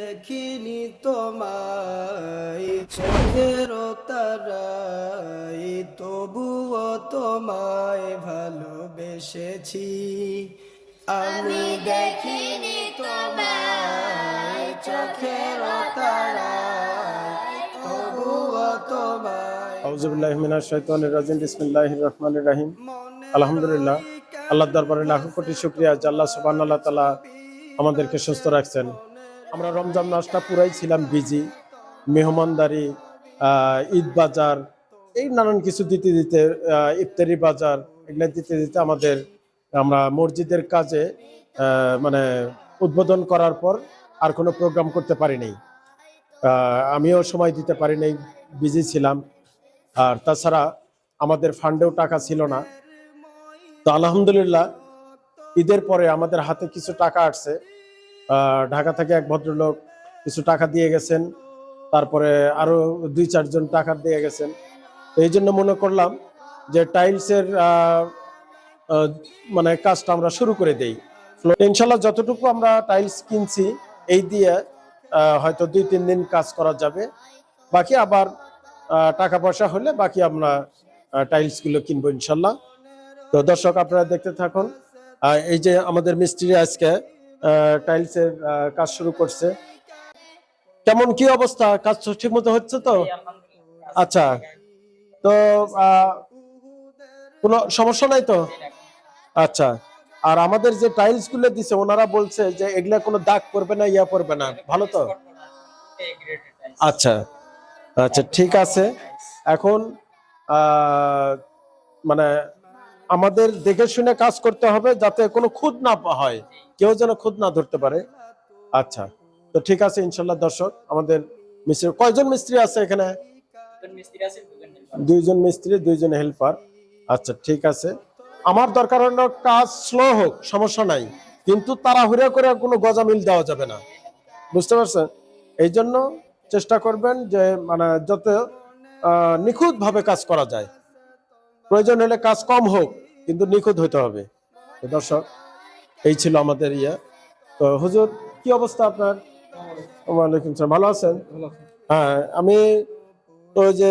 দেখিনি তোমায় চোখের তারায়, তবুও তোমায় ভালোবেসেছি। আমি দেখিনি তোমায় চোখের তারায়, তবুও তোমায়। আউযু বিল্লাহি মিনাশ শাইতানির রাজিম। বিসমিল্লাহির রহমানির রহিম। আলহামদুলিল্লাহ, আল্লাহর দরবারে লাখো কোটি শুকরিয়া যে আল্লাহ সুবহানাহু ওয়া তাআলা আমাদেরকে সুস্থ রাখছেন। আমরা রমজান মাসটা পুরাই ছিলাম বিজি, মেহমানদারি, ঈদ বাজার, এই নানান কিছু দিতে দিতে, ইফতারি বাজার, এগুলো দিতে দিতে আমরা মসজিদের কাজে মানে উদ্বোধন করার পর আর কোনো প্রোগ্রাম করতে পারিনি। আমিও সময় দিতে পারিনি, বিজি ছিলাম। আর তাছাড়া আমাদের ফান্ডেও টাকা ছিল না। তো আলহামদুলিল্লাহ, ঈদের পরে আমাদের হাতে কিছু টাকা আসছে। ঢাকা থেকে এক ভদ্রলোক কিছু টাকা দিয়ে গেছেন, তারপরে আরো 2-4 জন টাকা দিয়ে গেছেন। তো এই জন্য মনে করলাম যে টাইলসের মানে কাজটা আমরা শুরু করে দেই। ইনশাল্লাহ যতটুকু আমরা টাইলস কিনছি এই দিয়ে হয়তো 2-3 দিন কাজ করা যাবে। বাকি আবার টাকা পয়সা হলে বাকি আমরা টাইলস গুলো কিনবো ইনশাল্লাহ। তো দর্শক, আপনারা দেখতে থাকুন। এই যে আমাদের মিস্ত্রি আজকে টাইলসের কাজ শুরু করছে। কেমন কি অবস্থা? কাজ ঠিক মতো হচ্ছে তো? আচ্ছা, তো কোনো সমস্যা নাই তো? আচ্ছা। আর আমাদের যে টাইলস গুলো দিছে ওনারা বলছে যে এগুলা কোনো দাগ পড়বে না, ইয়া পড়বে না, ভালো তো? আচ্ছা আচ্ছা, ঠিক আছে। এখন মানে আমাদের দেখে শুনে কাজ করতে হবে, যাতে কোনো খুঁত না হয়, কেউ যেন খুঁত না ধরতে পারে। আচ্ছা, তো ঠিক আছে ইনশাল্লাহ। দর্শক, আমাদের মিস্ত্রি কয়জন মিস্ত্রি আছে এখানে? 2 জন মিস্ত্রি, 2 জন হেল্পার। আচ্ছা, ঠিক আছে। আমার দরকার হলো কাজ স্লো হোক, সমস্যা নাই, কিন্তু তাড়াহুড়া করে কোনো গজামিল দেওয়া যাবে না, বুঝতে পারছেন? এই জন্য চেষ্টা করবেন যে মানে যত নিখুঁত ভাবে কাজ করা যায়। প্রয়োজন হলে কাজ কম হোক, কিন্তু নিখুঁত হতে হবে। দর্শক, এই ছিল আমাদের ইয়ে। তো হুজুর, কি অবস্থা আপনার? ওয়ালাইকুম সালাম, ভালো আছেন? হ্যাঁ, আমি তো যে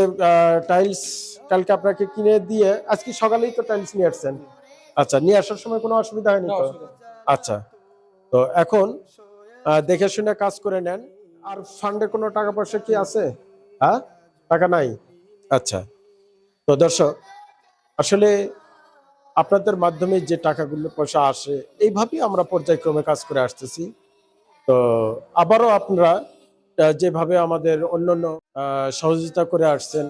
টাইলস কালকে আপনাকে কিনে দিয়ে আজকে সকালেই তো টাইলস নিয়ে আসছেন। আচ্ছা, নিয়ে আসার সময় কোনো অসুবিধা হয়নি তো? আচ্ছা, তো এখন দেখে শুনে কাজ করে নেন। আর ফান্ডে কোনো টাকা পয়সা কি আছে? হ্যাঁ, টাকা নাই? আচ্ছা। তো দর্শক, আসলে আপনাদের মাধ্যমে যে টাকাগুলো পয়সা আসে, এইভাবেই আমরা পর্যায়ক্রমে কাজ করে আসতেছি। তো আবারও আপনারা যেভাবে আমাদের অন্যান্য সহযোগিতা করে আসছেন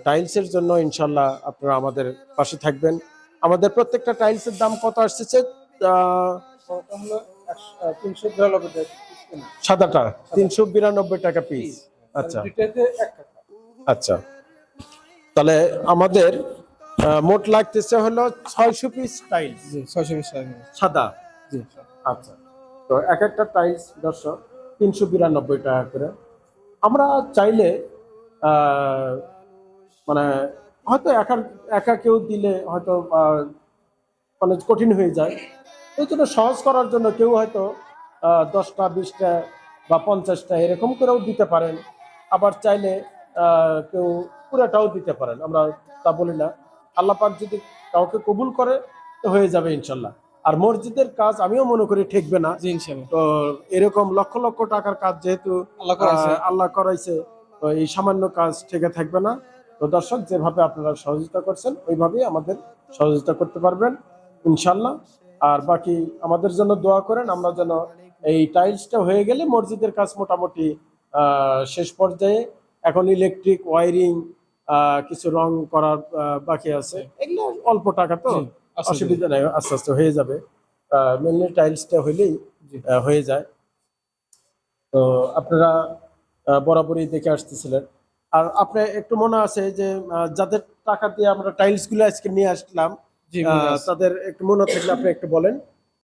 টাইলসের জন্য, ইনশাল্লাহ আপনারা আমাদের পাশে থাকবেন। আমাদের প্রত্যেকটা টাইলসের দাম কত আসছে? সাদাটা 392 টাকা পিস। আচ্ছা আচ্ছা, তাহলে আমাদের মোট লাগতেছে হলো 600 পিস টাইলস। 600 পিস সাদা। আচ্ছা, তো এক একটা টাইলস দর্শক 392 টাকা করে। আমরা চাইলে মানে হয়তো একা কেউ দিলে হয়তো মানে কঠিন হয়ে যায়। এই জন্য সহজ করার জন্য কেউ হয়তো 10টা 20টা বা 50টা এরকম করেও দিতে পারেন। আবার চাইলে কেউ পুরোটাও দিতে পারেন, আমরা তা বলি না। আল্লাহ পাক যদি কাউকে কবুল করে তো হয়ে যাবে ইনশাল্লাহ। আর মসজিদের কাজ আমিও মনে করি ঠেকবে না। তো এরকম লক্ষ লক্ষ টাকার কাজ যেহেতু আল্লাহ করাইছে, তো এই সামান্য কাজ ঠেকে থাকবে না। তো দর্শক, যেভাবে আপনারা সহযোগিতা করছেন ওইভাবেই আমাদের সহযোগিতা করতে পারবেন ইনশাল্লাহ। আর বাকি আমাদের জন্য দোয়া করেন, আমরা যেন এই টাইলসটা হয়ে গেলে মসজিদের কাজ মোটামুটি শেষ পর্যায়ে। এখন ইলেকট্রিক ওয়ারিং, কিছু রং করার বাকি আছে, এগুলো অল্প টাকা, তো অসুবিধা নাই, আস্তে আস্তে হয়ে যাবে। মেনলি টাইলসটা হইলেই হয়ে যায়। তো আপনারা বরাবরই দেখে আসতেছিলেন। আর আপনার একটু মনে আছে যে যাদের টাকা দিয়ে আমরা টাইলস গুলো আজকে নিয়ে আসলাম, তাদের একটু মনে থাকলে আপনি একটু বলেন।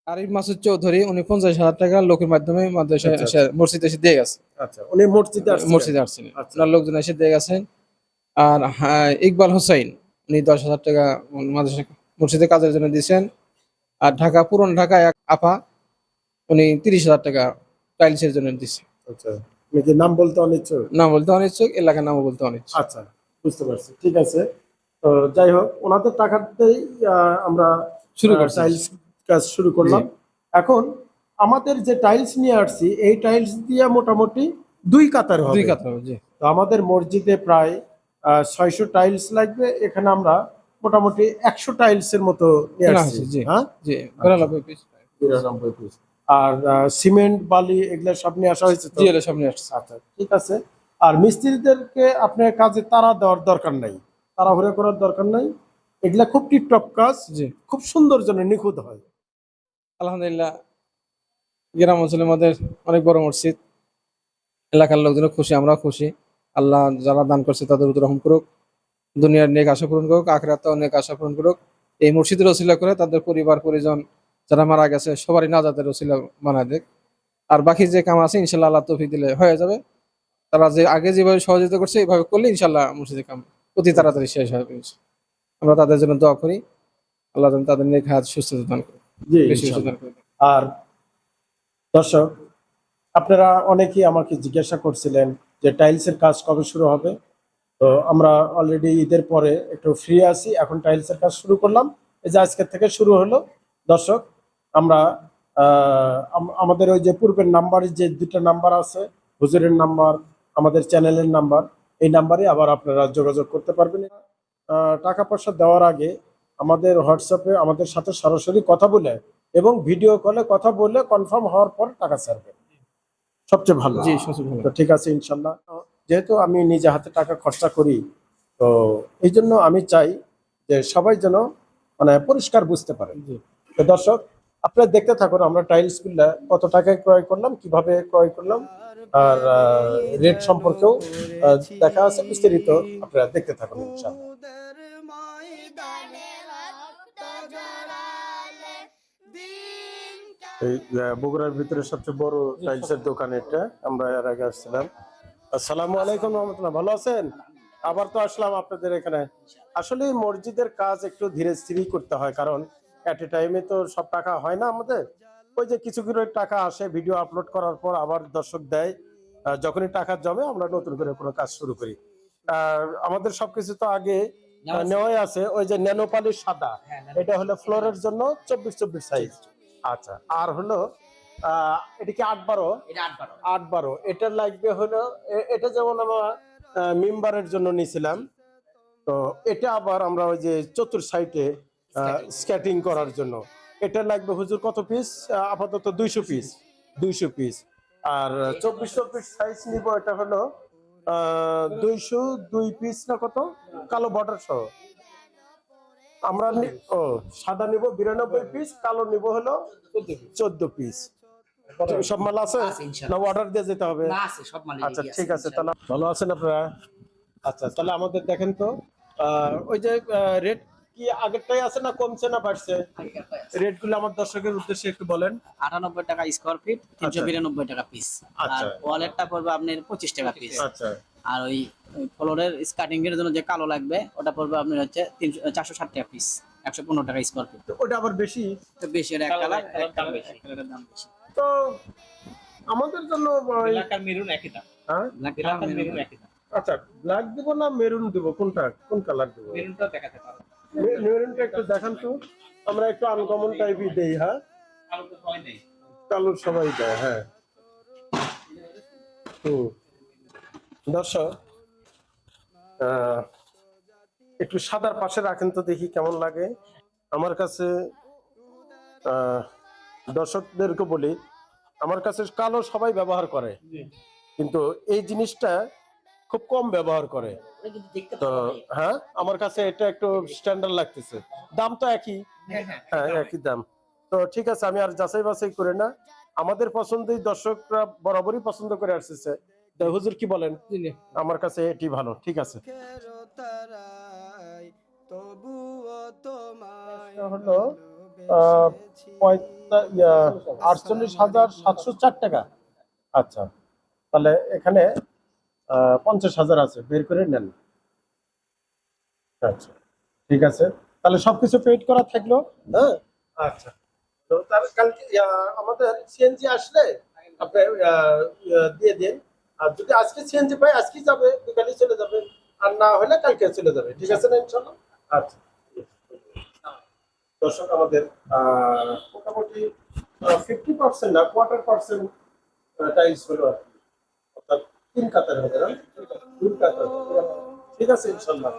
আরিফ মাসুদ চৌধুরী, উনি 50,000 টাকা লোকের মাধ্যমে মসজিদে এসে দিয়ে গেছে। আচ্ছা, উনি মসজিদে আসছেন। আপনার লোকজন এসে দিয়ে গেছেন। আর ইকবাল হোসাইন, উনি 10,000 টাকা মসজিদে কাজের জন্য দিয়েছেন। আর পুরনো ঢাকা এক আপা, উনি 30,000 টাকা টাইলসের জন্য দিচ্ছি। আচ্ছা, আপনি কি নাম বলতে অনিচ্ছুক? নাম বলতে অনিচ্ছুক, এলাকার নামও বলতে অনিচ্ছুক। আচ্ছা, বুঝতে পারছি, ঠিক আছে। তো যাই হোক, ওনাদের টাকাতেই আমরা শুরু করছি। টাইলস কাজ শুরু করলাম। এখন আমাদের যে টাইলস নিয়ে আসছি, এই টাইলস দিয়ে মোটামুটি 2 কাতার হবে। 2 কাঠা হবে, জি। তো আমাদের মসজিদে প্রায় 600 টাইলস লাগবে। এখানে আমরা মোটামুটি 100 টাইলসের মতো নিয়ে কেনা আসছি। হয়েছে, জি। হ্যাঁ, জি, 92 পিস। 93 পিস। আর সিমেন্ট বালি এগুলা সব নিয়ে আসা হয়েছে তো? জি, এর সামনে আসছে। আচ্ছা, ঠিক আছে। আর মিস্ত্রিদেরকে আপনার কাজে তাড়া দেওয়ার দরকার নাই, তাড়াহুড়ো করার দরকার নাই। এগুলা খুব টিপটপ কাজ, জি, খুব সুন্দর জন্য নিখুঁত হয়। আলহামদুলিল্লাহ। গ্রাম অঞ্চলের মধ্যে অনেক বড় মসজিদ, এলাকার লোকজনও খুশি, আমরাও খুশি। আল্লাহ যারা দান করছে তাদের উপর রহম করুক, দুনিয়ার নেক আশা পূরণ করুক, আখিরাতেও নেক আশা পূরণ করুক। এই মসজিদের ওসিলা করে তাদের পরিবার পরিজন যারা মারা গেছে সবারই নাজাতের ওসিলা বানায় দেখ। আর বাকি যে কাম আছে ইনশাল্লাহ আল্লাহ তৌফিক দিলে হয়ে যাবে। তারা যে আগে যেভাবে সহযোগিতা করছে এইভাবে করলে ইনশাল্লাহ মসজিদের কাম অতি তাড়াতাড়ি শেষ হবে। আমরা তাদের জন্য দোয়া করি, আল্লাহ যেন তাদের নেক হায়াত সুস্থতা দান করে, জি, বেশি বেশি ইনশাআল্লাহ। দান করে। আর দর্শক, আপনারা অনেকেই আমাকে জিজ্ঞাসা করছিলেন যে টাইলসের কাজ কবে শুরু হবে। তো আমরা অলরেডি ঈদের পরে একটু ফ্রি আছি, এখন টাইলসের কাজ শুরু করলাম। এই যে আজকের থেকে শুরু হলো। দর্শক, আমরা আমাদের ওই যে পূর্বের নাম্বারে যে 2টা নাম্বার আছে, হুজুরের নাম্বার, আমাদের চ্যানেলের নাম্বার, এই নাম্বারে আবার আপনারা যোগাযোগ করতে পারবেন। টাকা পয়সা দেওয়ার আগে আমাদের হোয়াটসঅ্যাপে আমাদের সাথে সরাসরি কথা বলে এবং ভিডিও কলে কথা বলে কনফার্ম হওয়ার পর টাকা ছাড়বেন, সবচেয়ে ভালো। জি, সবচেয়ে ভালো। তো ঠিক আছে, ইনশাল্লাহ। যেহেতু আমি নিজে হাতে টাকা খরচা করি, তো এই জন্য আমি চাই যে সবাই যেন মানে পরিষ্কার বুঝতে পারে। জি। তো দর্শক, আপনারা দেখতে থাকুন আমরা টাইলস গুলা কত টাকায় ক্রয় করলাম, কিভাবে ক্রয় করলাম, আর রেট সম্পর্কেও দেখা আছে বিস্তারিত। আপনারা দেখতে থাকুন ইনশাআল্লাহ। এই বগুড়ার ভিতরে সবচেয়ে বড় টাইলসের দোকান এটা, আমরা এর আগে আসছিলাম। আসসালামু আলাইকুম রহমতুল্লাহ, ভালো আছেন? আবার তো আসলাম আপনাদের এখানে। আসলে মসজিদের কাজ একটু ধীরে স্থিরই করতে হয়, কারণ এট এ টাইমে তো সব টাকা হয় না আমাদের। ওই যে কিছু কিছু টাকা আসে ভিডিও আপলোড করার পর, আবার দর্শক দেয়। যখনই টাকা জমে আমরা নতুন করে কোনো কাজ শুরু করি। আমাদের সবকিছু তো আগে নেওয়াই আছে। ওই যে ন্যানো পালিশ সাদা, এটা হলো ফ্লোরের জন্য 24-24 সাইজ। আচ্ছা, আর হলো এটা কি 8-12? এটা 8-12 8-12 এটা লাগবে হলো এটা যেমন আমরা মেম্বারের জন্য নিয়েছিলাম। তো এটা আবার আমরা ওই যে চতুর সাইডে স্কেটিং করার জন্য এটা লাগবে হুজুর কত পিস? আপাতত 200 পিস। 200 পিস। আর 24-24 সাইজ নিব, এটা হলো 202 পিস না কত, কালো বর্ডার সহ। আমরা ও সাদা নিব 92 পিস, কালো নিব হলো 14 পিস। সব মাল আছে না, অর্ডার দিয়ে যেতে হবে? না, আছে সব মাল। আচ্ছা, ঠিক আছে, তাহলে ভালো আছেন আপনারা? আচ্ছা, তাহলে আমাদের দেখেন তো ওই যে রেট কি আগেরটাই আছে না কমছে না বাড়ছে? রেট গুলো আমার দর্শকের উদ্দেশ্যে একটু বলেন। 98 টাকা স্কয়ার ফিট, 392 টাকা পিস। আর আচ্ছা। ওয়ালেটটা পড়বে আপনার 25 টাকা পিস। আচ্ছা, আর ওই ফ্লোরের স্কার্টিং এর জন্য যে কালো লাগবে ওটা পড়বে আপনার হচ্ছে 460 টাকা পিস, 115 টাকা স্কয়ার ফিট। তো ওটা আবার বেশি তো বেশি, এর এক কালার বেশি, এটার দাম বেশি। তো আমাদের জন্য ব্ল্যাক আর মেরুন একই দাম। হ্যাঁ, ব্ল্যাক ব্ল্যাক আর কালার মেরুন একই দাম। আচ্ছা, ব্ল্যাক দিব না মেরুন দিব, কোনটা কোন কালার দিব? মেরুনটা দেখাতে পারো। মেরুনটা একটু দেখান তো, আমরা একটু আনকমন টাইপই দেই। হ্যাঁ, কালো তো হয় নাই। কালোর সবাই দেয়। হ্যাঁ, দর্শক একটু সাদার পাশে রাখেন তো দেখি কেমন লাগে আমার কাছে। দর্শকদেরকে বলি, আমার কাছে কালো সবাই ব্যবহার করে, কিন্তু এই জিনিসটা খুব কম ব্যবহার করে। তো হ্যাঁ, আমার কাছে এটা একটু স্ট্যান্ডার্ড লাগতেছে। দাম তো একই। হ্যাঁ, একই দাম। তো ঠিক আছে, আমি আর যাচাই বাছাই করে না, আমাদের পছন্দই দর্শকরা বরাবরই পছন্দ করে আসছে। হুজুর কি বলেন? আমার কাছে এটি ভালো, ঠিক আছে। হলো 48,704 টাকা। আচ্ছা, তাহলে এখানে 50,000 আছে, বের করে নেন। আচ্ছা, ঠিক আছে, তাহলে সবকিছু পেড করা থাকলো। হ্যাঁ, আচ্ছা। তো তার কালকে আমাদের সিএনজি আসলে আপনি দিয়ে দিন। আর যদি আজকে সিএনজি পাই আজকে যাবে, বিকালে চলে যাবে, আর না হলে কালকে চলে যাবে, ঠিক আছে না ইনশাল্লাহ? আচ্ছা, দর্শক আমাদের মোটামুটি 50% না, 1/4% টাইলস হলো আর কি, অর্থাৎ 3 কাতার হবে না, 2 কাতার হবে। ঠিক আছে ইনশাল্লাহ।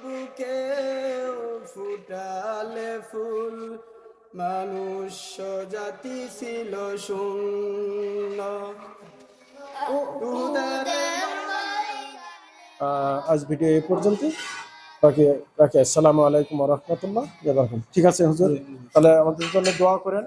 বুকে ফুটালে ফুল, মানুষ জাতি ছিল শূন্য। আজ ভিডিও এই পর্যন্ত, রাখি। আসসালামু আলাইকুম ওয়া রাহমাতুল্লাহ। ঠিক আছে হুজুর, তাহলে আমাদের জন্য দোয়া করেন।